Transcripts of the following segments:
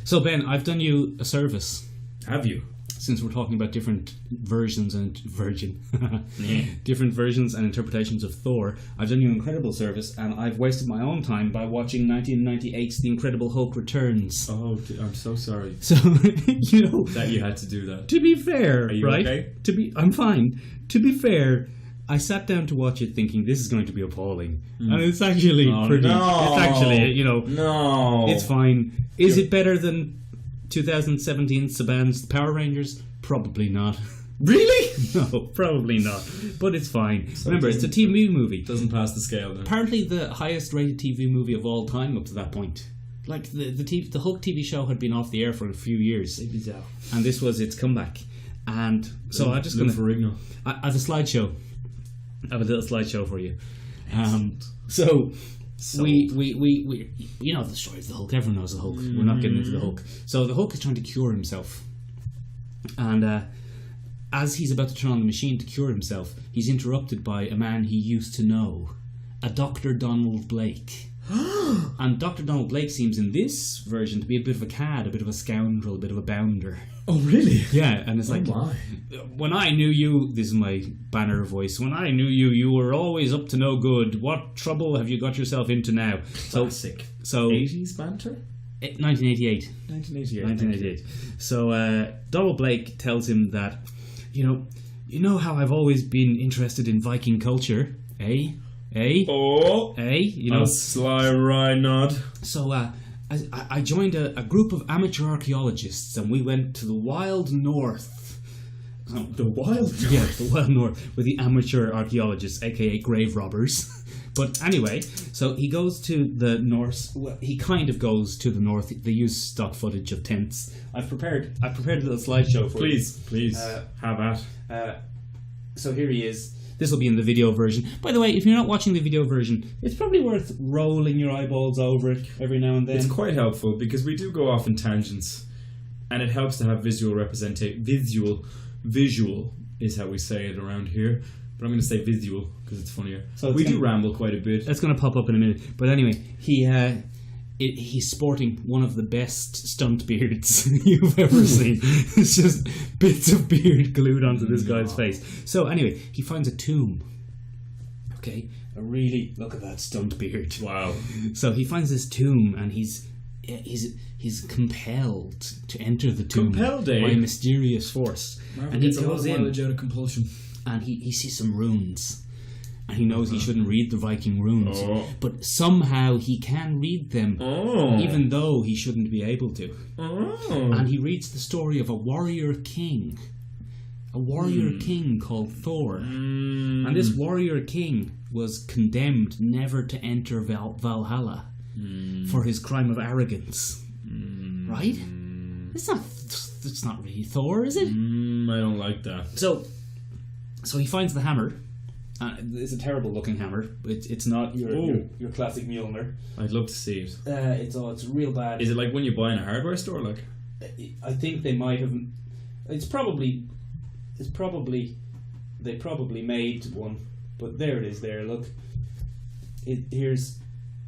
So Ben, I've done you a service. Have you? Since we're talking about different versions and different versions and interpretations of Thor, I've done you an incredible service, and I've wasted my own time by watching 1998's The Incredible Hulk Returns. Oh, I'm so sorry. So that you had to do that. To be fair, are you right? Okay? I'm fine. To be fair, I sat down to watch it thinking this is going to be appalling, and it's actually pretty. No. It's actually no. It's fine. Is it better than 2017 Saban's Power Rangers? Probably not. Really? No, probably not. But it's fine. So remember, it's a TV movie. Doesn't pass the scale then. Apparently the highest rated TV movie of all time up to that point. Like the Hulk TV show had been off the air for a few years. And this was its comeback. And so I'm just going to... I have a slideshow. I have a little slideshow for you. So we you know the story of the Hulk. Everyone knows the Hulk. We're not getting into the Hulk. So the Hulk is trying to cure himself, and as he's about to turn on the machine to cure himself, he's interrupted by a man he used to know, a Dr. Donald Blake. And Dr. Donald Blake seems in this version to be a bit of a cad, a bit of a scoundrel, a bit of a bounder. Oh, really? Yeah, and it's when I knew you, this is my banner voice, when I knew you, you were always up to no good. What trouble have you got yourself into now? Classic. So 80s banter? 1988. 1988. So Donald Blake tells him that, you know how I've always been interested in Viking culture, eh? Oh, a sly wry nod. So I joined a group of amateur archaeologists, and we went to the wild north. The wild north? Yeah, the wild north with the amateur archaeologists, aka grave robbers. But anyway, so he goes to the north. Well, he kind of goes to the north. They use stock footage of tents. I've prepared a little slideshow for you. Please, have at. So here he is. This will be in the video version. By the way, if you're not watching the video version, it's probably worth rolling your eyeballs over it every now and then. It's quite helpful because we do go off in tangents, and it helps to have visual representation. Visual is how we say it around here, but I'm going to say visual because it's funnier. So we do ramble quite a bit. That's going to pop up in a minute. But anyway, he's sporting one of the best stunt beards you've ever seen. It's just bits of beard glued onto this guy's face. So anyway, he finds a tomb. Okay, look at that stunt beard. Wow. So he finds this tomb, and he's compelled to enter the tomb by a mysterious force. And he goes in out of compulsion, and he sees some runes. And he knows he shouldn't read the Viking runes. But somehow he can read them, even though he shouldn't be able to. And he reads the story of a warrior king. A warrior king called Thor. And this warrior king was condemned never to enter Valhalla for his crime of arrogance. Right? It's not really Thor, is it? I don't like that. So he finds the hammer. It's a terrible looking hammer. It's not your classic Mjolnir. I'd love to see it. It's real bad. Is it like when you buy in a hardware store? Like, I think they might have. They probably made one, but there it is. There, look.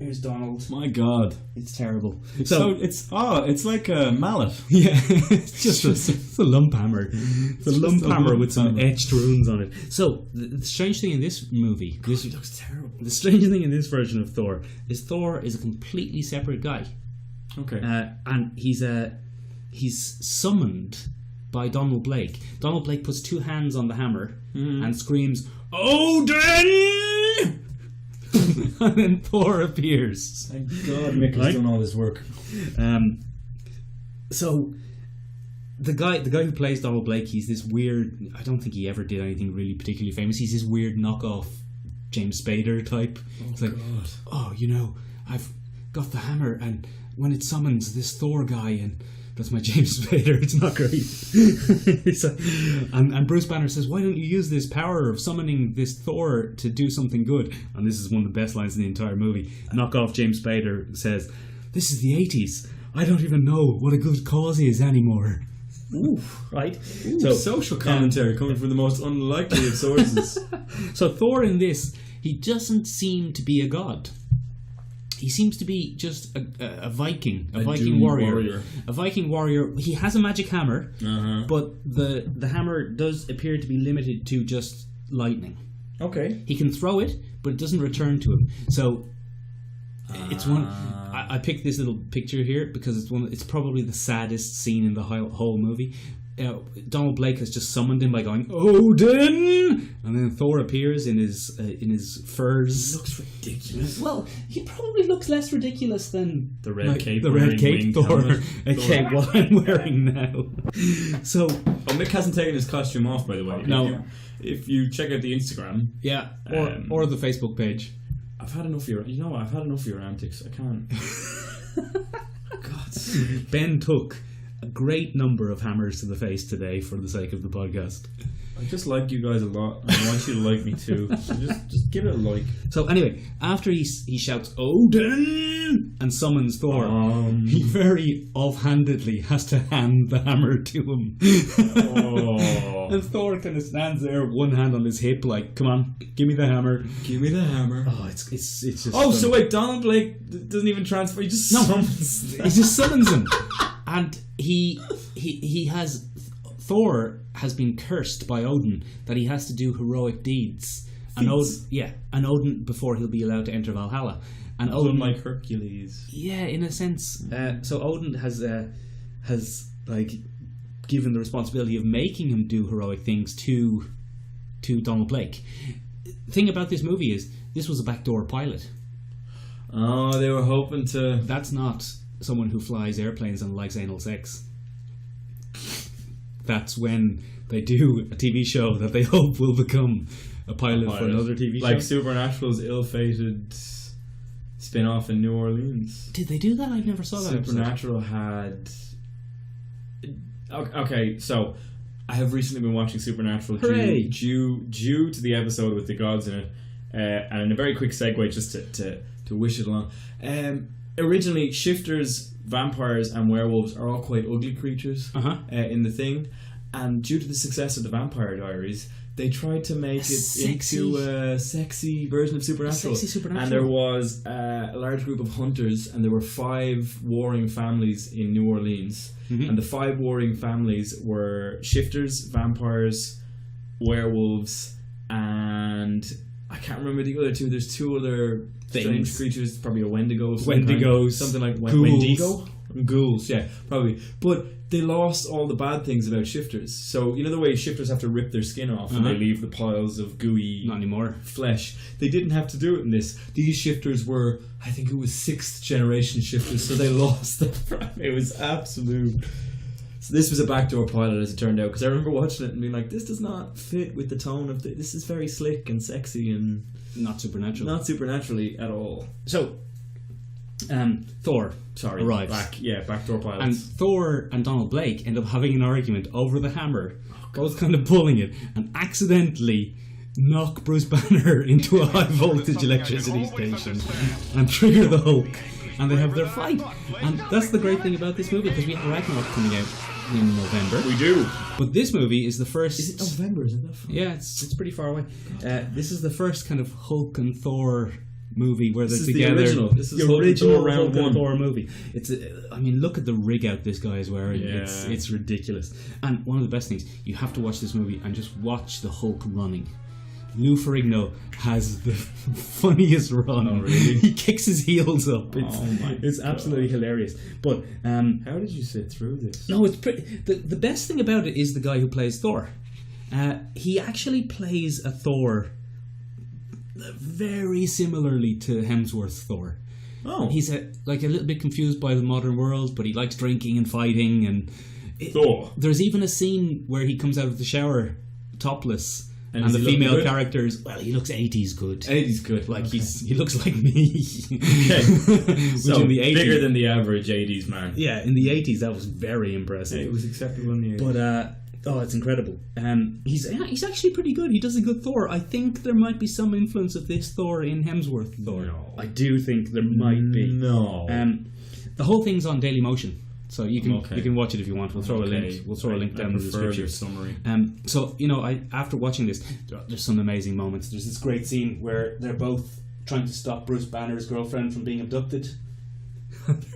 Here's Donald. My God, it's terrible. It's like a mallet. Yeah, it's just it's a lump hammer. It's a lump hammer with some etched runes on it. So the strange thing in this movie, he looks terrible. The strange thing in this version of Thor is a completely separate guy. Okay, and he's summoned by Donald Blake. Donald Blake puts two hands on the hammer and screams, "Odin!" And then Thor appears. Thank God Mick has done all this work. So the guy who plays Donald Blake, he's this weird. I don't think he ever did anything really particularly famous. He's this weird knockoff James Spader type. It's like, God. I've got the hammer, and when it summons this Thor guy, and that's my James Spader. It's not great. And Bruce Banner says, why don't you use this power of summoning this Thor to do something good? And this is one of the best lines in the entire movie. Knockoff James Spader says, this is the 80s. I don't even know what a good cause is anymore. Ooh, right? So social commentary coming from the most unlikely of sources. So Thor in this, he doesn't seem to be a god. he seems to be just a Viking, a Viking warrior. A Viking warrior. He has a magic hammer, but the hammer does appear to be limited to just lightning. Okay. He can throw it, but it doesn't return to him. So it's one. I picked this little picture here because it's probably the saddest scene in the whole movie. Donald Blake has just summoned him by going Odin, and then Thor appears in his furs. He looks ridiculous. Well, he probably looks less ridiculous than the red cape Thor. Okay, what I'm wearing now. So, Mick hasn't taken his costume off, by the way. No. If you check out the Instagram, or the Facebook page. I've had enough of your. You know what? I've had enough of your antics. I can't. God. Ben took a great number of hammers to the face today for the sake of the podcast. I just like you guys a lot. I want you to like me too. So just give it a like. So anyway, after he shouts Odin and summons Thor, he very offhandedly has to hand the hammer to him. And Thor kind of stands there, one hand on his hip, like, "Come on, give me the hammer, give me the hammer." Oh, it's just. Oh, so wait, Donald Blake doesn't even transfer. He just summons. He just summons him, and he has. Thor has been cursed by Odin that he has to do heroic deeds. And Odin before he'll be allowed to enter Valhalla. And Odin, like Hercules. Yeah, in a sense. So Odin has like given the responsibility of making him do heroic things to Donald Blake. The thing about this movie is this was a backdoor pilot. Oh, they were hoping to. That's not someone who flies airplanes and likes anal sex. That's when they do a TV show that they hope will become a pilot for another TV show. Like Supernatural's ill-fated spin-off in New Orleans. Did they do that? I never saw that. Supernatural had... Okay, so I have recently been watching Supernatural due to the episode with the gods in it. And in a very quick segue, just to wish it along. Originally, shifters, vampires and werewolves are all quite ugly creatures in the thing, and due to the success of the Vampire Diaries, they tried to make it into a sexy version of Supernatural. And there was a large group of hunters, and there were 5 warring families in New Orleans, and the 5 warring families were shifters, vampires, werewolves, and I can't remember the other 2. There's 2 other strange creatures, probably a Wendigo. Something like Wendigo? Ghouls, yeah, probably. But they lost all the bad things about shifters. So, you know the way shifters have to rip their skin off and they leave the piles of gooey not anymore flesh? They didn't have to do it in this. These shifters were, I think it was 6th generation shifters, so they lost them. It was absolute... So this was a backdoor pilot, as it turned out, because I remember watching it and being like, this does not fit with the tone of this is very slick and sexy and not supernatural, not supernaturally at all. So Thor arrives, backdoor pilots, and Thor and Donald Blake end up having an argument over the hammer, both kind of pulling it, and accidentally knock Bruce Banner into a high voltage electricity station and trigger the Hulk. And they have their fight. And that's the great thing about this movie, because we have Ragnarok coming out in November. We do. But this movie is the first... Is it November? Is it that far? Yeah, it's pretty far away. This is the first kind of Hulk and Thor movie where they're together. The original. This is the original round Hulk and Thor movie. Look at the rig out this guy is wearing. Yeah. It's ridiculous. And one of the best things, you have to watch this movie and just watch the Hulk running. Lou Ferrigno has the funniest run. Oh, really? He kicks his heels up. It's absolutely hilarious. But how did you sit through this? No, it's pretty. The best thing about it is the guy who plays Thor. He actually plays a Thor very similarly to Hemsworth's Thor. Oh, he's a little bit confused by the modern world, but he likes drinking and fighting. And Thor. There's even a scene where he comes out of the shower topless. And the female characters, well, he looks 80s good. 80s good. Like he looks like me. Okay. So in the 80s, bigger than the average 80s man. Yeah, in the 80s that was very impressive. Yeah, it was acceptable in the 80s. But it's incredible. He's actually pretty good. He does a good Thor. I think there might be some influence of this Thor in Hemsworth Thor. No. I do think there might be. No. The whole thing's on Dailymotion. So you can watch it if you want. We'll throw a link. We'll throw a link down in the description. Summary. So after watching this, there's some amazing moments. There's this great scene where they're both trying to stop Bruce Banner's girlfriend from being abducted.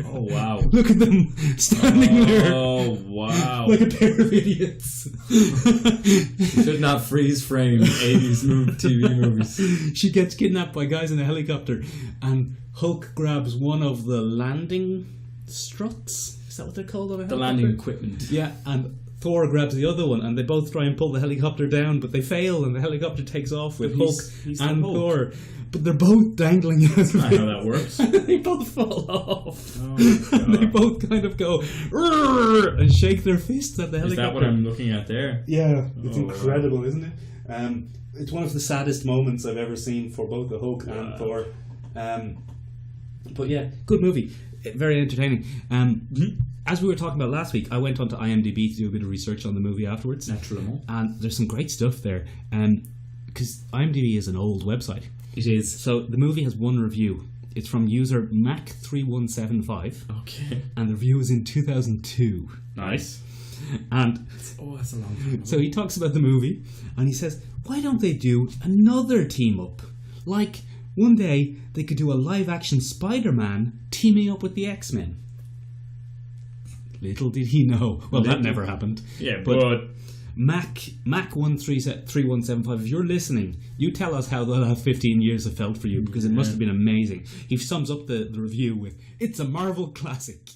Oh wow! Look at them standing there. Oh wow! Like a pair of idiots. You should not freeze frame 80s TV movies. She gets kidnapped by guys in a helicopter, and Hulk grabs one of the landing struts. Is that what they're called on a helicopter? The landing equipment. Yeah, and Thor grabs the other one, and they both try and pull the helicopter down, but they fail, and the helicopter takes off with Hulk and Thor. But they're both dangling. That's not how that works. They both fall off. Oh, and they both kind of go and shake their fists at the helicopter. Is that what I'm looking at there? Yeah, it's incredible, wow. Isn't it? It's one of the saddest moments I've ever seen for both the Hulk and Thor. But yeah, good movie. Very entertaining. As we were talking about last week, I went onto IMDb to do a bit of research on the movie afterwards. Naturally. And there's some great stuff there. Because IMDb is an old website. It is. So the movie has one review. It's from user Mac3175. Okay. And the review is in 2002. Nice. And that's a long time. So he talks about the movie, and he says, why don't they do another team up? Like, one day they could do a live action Spider-Man teaming up with the X-Men. Little did he know. Well, that never happened. Yeah, but Mac3175, if you're listening, you tell us how that 15 years have felt for you, because it must have been amazing. He sums up the review with, it's a Marvel classic.